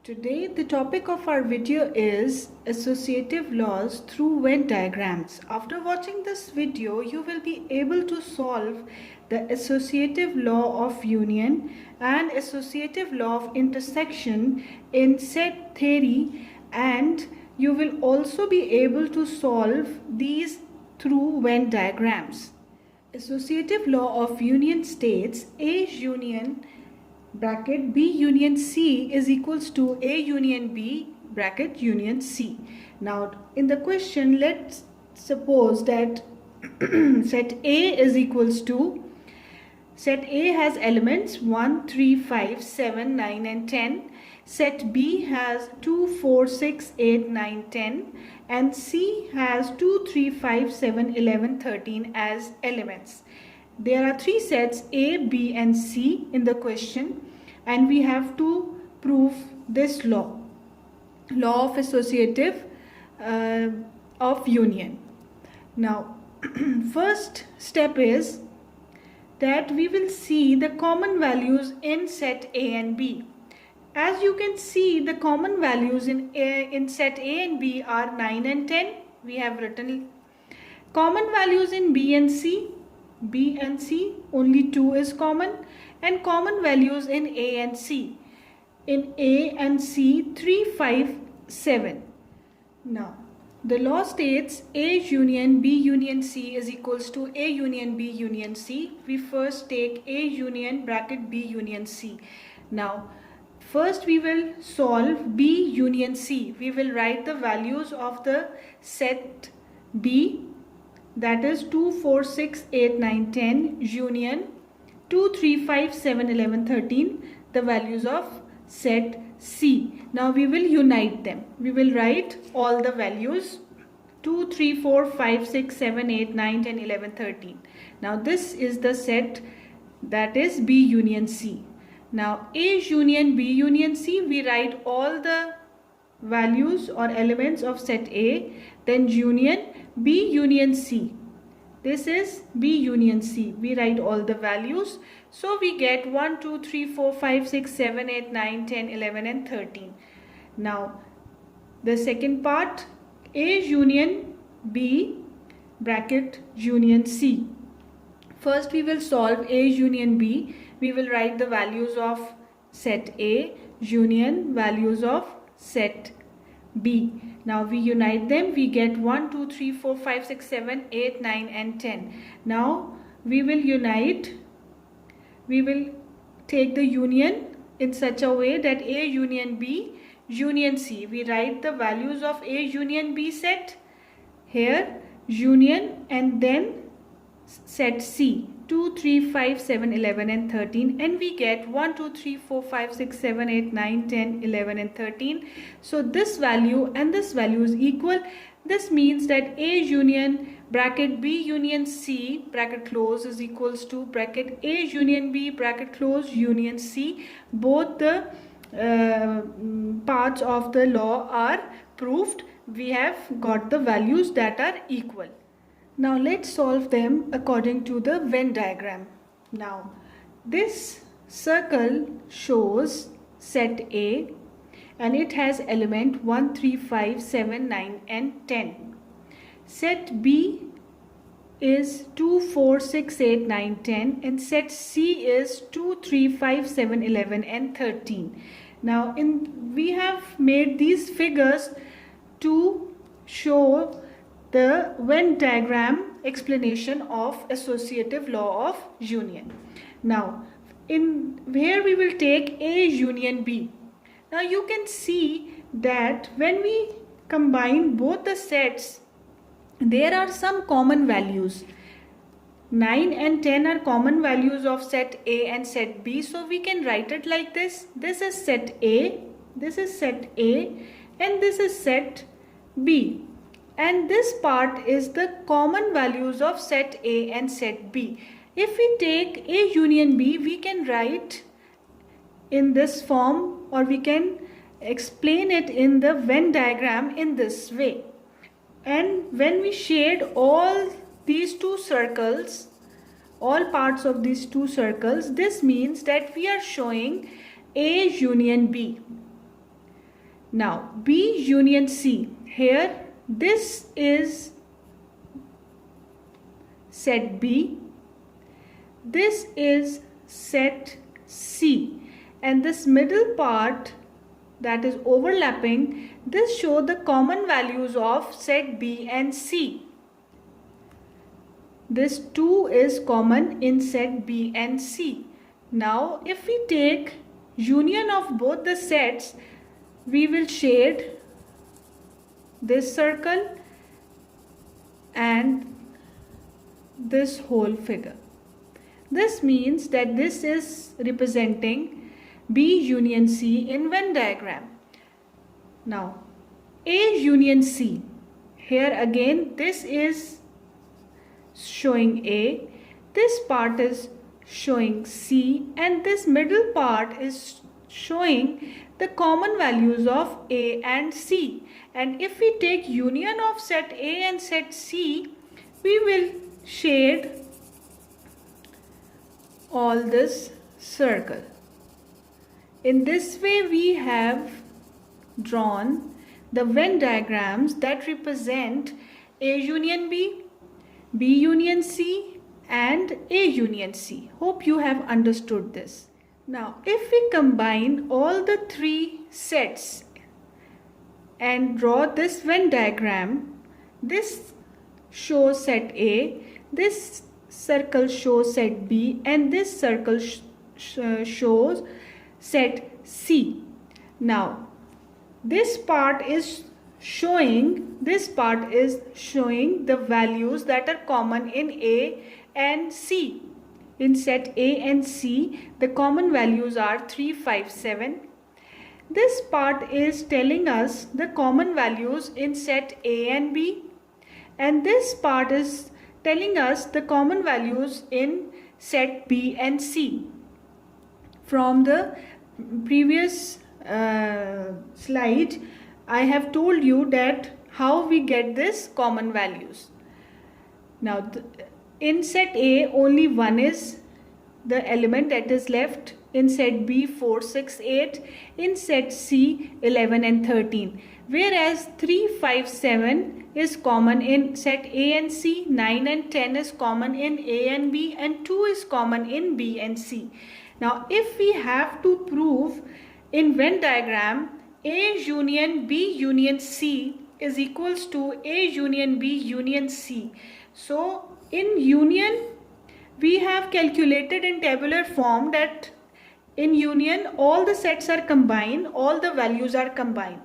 Today the topic of our video is associative laws through Venn diagrams. After watching this video, you will be able to solve the associative law of union and associative law of intersection in set theory, and you will also be able to solve these through Venn diagrams. Associative law of union states A union bracket B union C is equals to A union B bracket union C. Now in the question, let's suppose that set A is equals to, set A has elements 1, 3, 5, 7, 9 and 10. Set B has 2, 4, 6, 8, 9, 10 and C has 2, 3, 5, 7, 11, 13 as elements. There are three sets A, B and C in the question, and we have to prove this law of associative of union. Now first step is that we will see the common values in set A and B. As you can see, the common values in set A and B are 9 and 10. We have written common values in B and C. Only 2 is common, and common values in A and C. In A and C, 3, 5, 7. Now the law states A union B union C is equals to A union B union C. We first take A union bracket B union C. Now first we will solve B union C. We will write the values of the set B, that is 2, 4, 6, 8, 9, 10 union 2, 3, 5, 7, 11, 13, the values of set C. Now we will unite them. We will write all the values 2, 3, 4, 5, 6, 7, 8, 9, 10, 11, 13. Now this is the set that is B union C. Now A union B union C, we write all the values or elements of set A, then union B union C. This is B union C. We write all the values. So we get 1, 2, 3, 4, 5, 6, 7, 8, 9, 10, 11 and 13. Now the second part, A union B bracket union C. First we will solve A union B. We will write the values of set A union values of set B. Now we unite them. We get 1, 2, 3, 4, 5, 6, 7, 8, 9 and 10. Now we will unite. We will take the union in such a way that A union B union C. We write the values of A union B set here, union, and then set C 2, 3, 5, 7, 11 and 13, and we get 1, 2, 3, 4, 5, 6, 7, 8, 9, 10, 11 and 13. So this value and this value is equal. This means that A union bracket B union C bracket close is equals to bracket A union B bracket close union C. Both the parts of the law are proved. We have got the values that are equal. Now let's solve them according to the Venn diagram. Now this circle shows set A and it has element 1, 3, 5, 7, 9 and 10. Set B is 2, 4, 6, 8, 9, 10 and set C is 2, 3, 5, 7, 11 and 13. Now we have made these figures to show the Venn diagram explanation of associative law of union. Now in here we will take A union B. Now you can see that when we combine both the sets, there are some common values. 9 and 10 are common values of set A and set B. So we can write it like this. This is set A, this is set A and this is set B. And this part is the common values of set A and set B. If we take A union B, we can write in this form, or we can explain it in the Venn diagram in this way. And when we shade all these two circles, all parts of these two circles, this means that we are showing A union B. Now B union C. Here this is set B, this is set C, and this middle part that is overlapping, this show the common values of set B and C. This 2 is common in set B and C. Now if we take union of both the sets, we will shade this circle and this whole figure. This means that this is representing B union C in Venn diagram. Now A union C. Here again this is showing A, this part is showing C, and this middle part is showing the common values of A and C. And if we take union of set A and set C, we will shade all this circle. In this way we have drawn the Venn diagrams that represent A union B, B union C and A union C. Hope you have understood this. Now if we combine all the three sets and draw this Venn diagram, this shows set A, this circle shows set B, and this circle shows set C. Now this part is showing the values that are common in A and C. In set A and C, the common values are 3, 5, 7. This part is telling us the common values in set A and B, and this part is telling us the common values in set B and C. From the previous slide, I have told you that how we get this common values. Now in set A only 1 is the element that is left, in set B 4, 6, 8, in set C 11 and 13, whereas 3, 5, 7 is common in set A and C, 9 and 10 is common in A and B, and 2 is common in B and C. Now if we have to prove in Venn diagram A union B union C is equals to A union B union C, so in union we have calculated in tabular form that in union all the sets are combined, all the values are combined.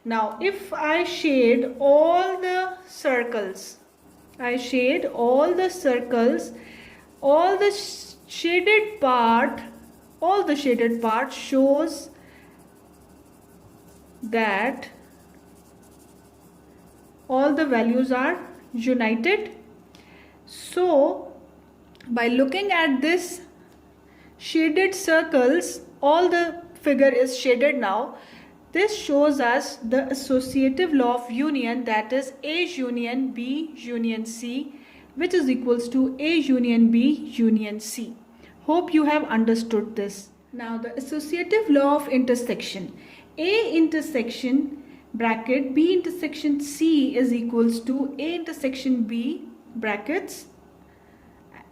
Now if I shade all the circles, all the shaded part shows that all the values are united. So by looking at this shaded circles, all the figure is shaded now. This shows us the associative law of union, that is A union B union C, which is equals to A union B union C. Hope you have understood this. Now the associative law of intersection. A intersection bracket B intersection C is equals to A intersection B brackets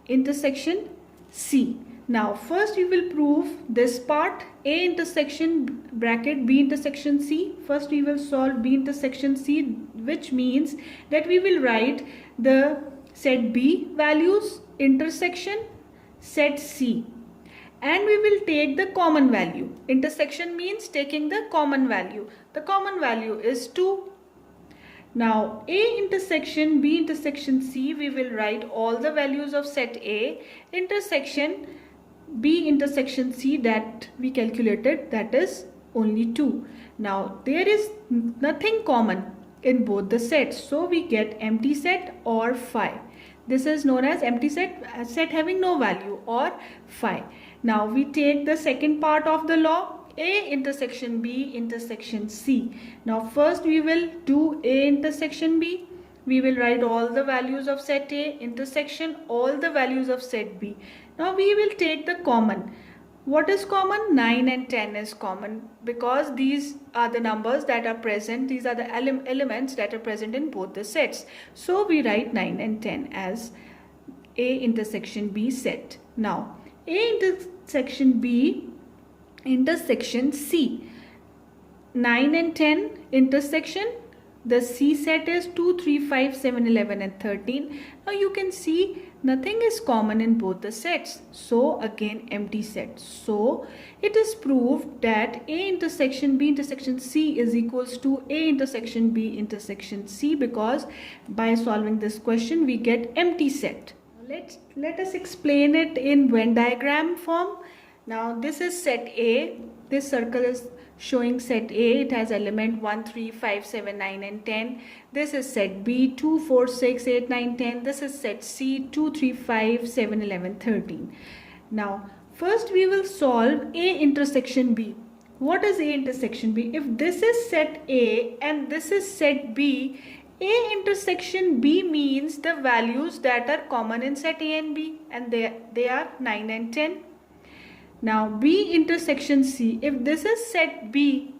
intersection C. Now first we will prove this part, A intersection bracket B intersection C. First we will solve B intersection C, which means that we will write the set B values intersection set C, and we will take the common value. Intersection means taking the common value. The common value is 2. Now A intersection B intersection C, we will write all the values of set A intersection B intersection C that we calculated, that is only 2. Now there is nothing common in both the sets, so we get empty set or phi. This is known as empty set, set having no value, or phi. Now we take the second part of the law, A intersection B intersection C. Now first we will do A intersection B. We will write all the values of set A intersection all the values of set B. Now we will take the common. What is common? 9 and 10 is common because these are the numbers that are present. These are the elements that are present in both the sets. So we write 9 and 10 as A intersection B set. Now, A intersection B intersection C. 9 and 10 intersection. The C set is 2, 3, 5, 7, 11 and 13. Now you can see nothing is common in both the sets. So again empty set. So it is proved that A intersection B intersection C is equals to A intersection B intersection C, because by solving this question we get empty set. Let us explain it in Venn diagram form. Now this is set A. This circle is showing set A. It has element 1, 3, 5, 7, 9 and 10. This is set B, 2, 4, 6, 8, 9, 10. This is set C, 2, 3, 5, 7, 11, 13. Now first we will solve A intersection B. What is A intersection B? If this is set A and this is set B, A intersection B means the values that are common in set A and B, and they are 9 and 10. Now B intersection C, if this is set B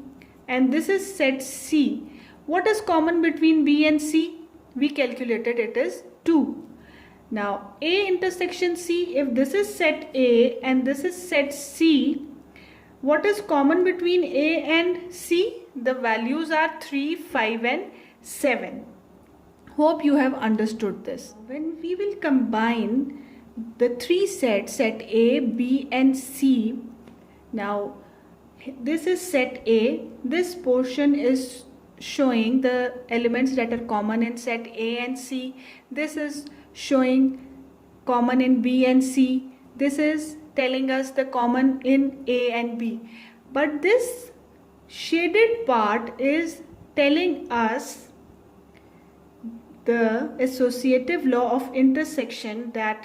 and this is set C, what is common between B and C? We calculated it is 2. Now A intersection C, if this is set A and this is set C, what is common between A and C? The values are 3, 5 and 7. Hope you have understood this. When we will combine the three sets, set A, B and C. Now this is set A. This portion is showing the elements that are common in set A and C. This is showing common in B and C. This is telling us the common in A and B. But this shaded part is telling us the associative law of intersection, that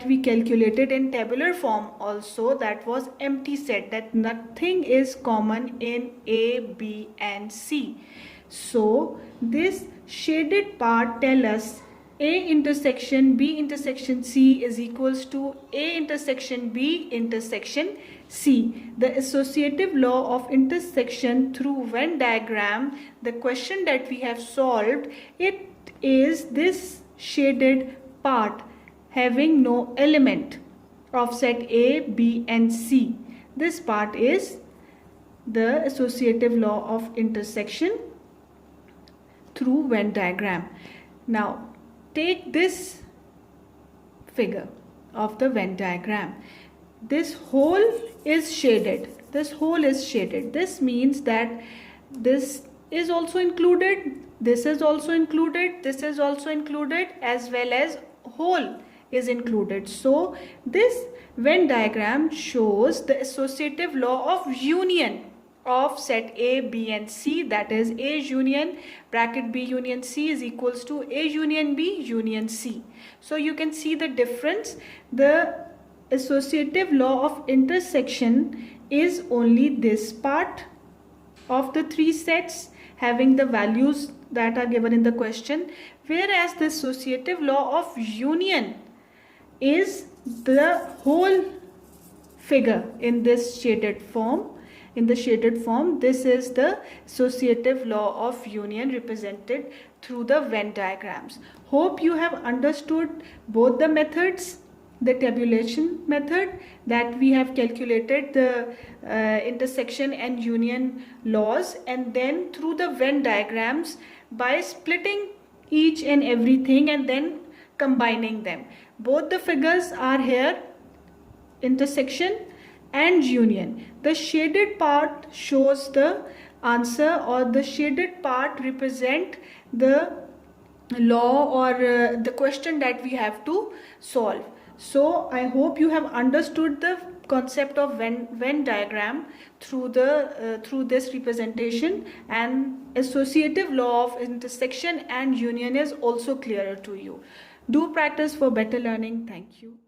we calculated in tabular form also, that was empty set, that nothing is common in A, B and C. So this shaded part tell us A intersection B intersection C is equals to A intersection B intersection C. The associative law of intersection through Venn diagram, the question that we have solved, it is this shaded part having no element of set A, B and C. This part is the associative law of intersection through Venn diagram. Now take this figure of the Venn diagram. This hole is shaded. This hole is shaded. This means that this is also included, this is also included, this is also included, as well as hole is included. So this Venn diagram shows the associative law of union of set A, B and C, that is A union bracket B union C is equals to A union B union C. So you can see the difference. The associative law of intersection is only this part of the three sets having the values that are given in the question, whereas the associative law of union is the whole figure in this shaded form. In the shaded form, this is the associative law of union represented through the Venn diagrams. Hope you have understood both the methods. The tabulation method, that we have calculated the intersection and union laws, and then through the Venn diagrams by splitting each and everything and then combining them. Both the figures are here, intersection and union. The shaded part shows the answer, or the shaded part represent the law or the question that we have to solve. So I hope you have understood the concept of Venn diagram through this representation, and associative law of intersection and union is also clearer to you. Do practice for better learning. Thank you.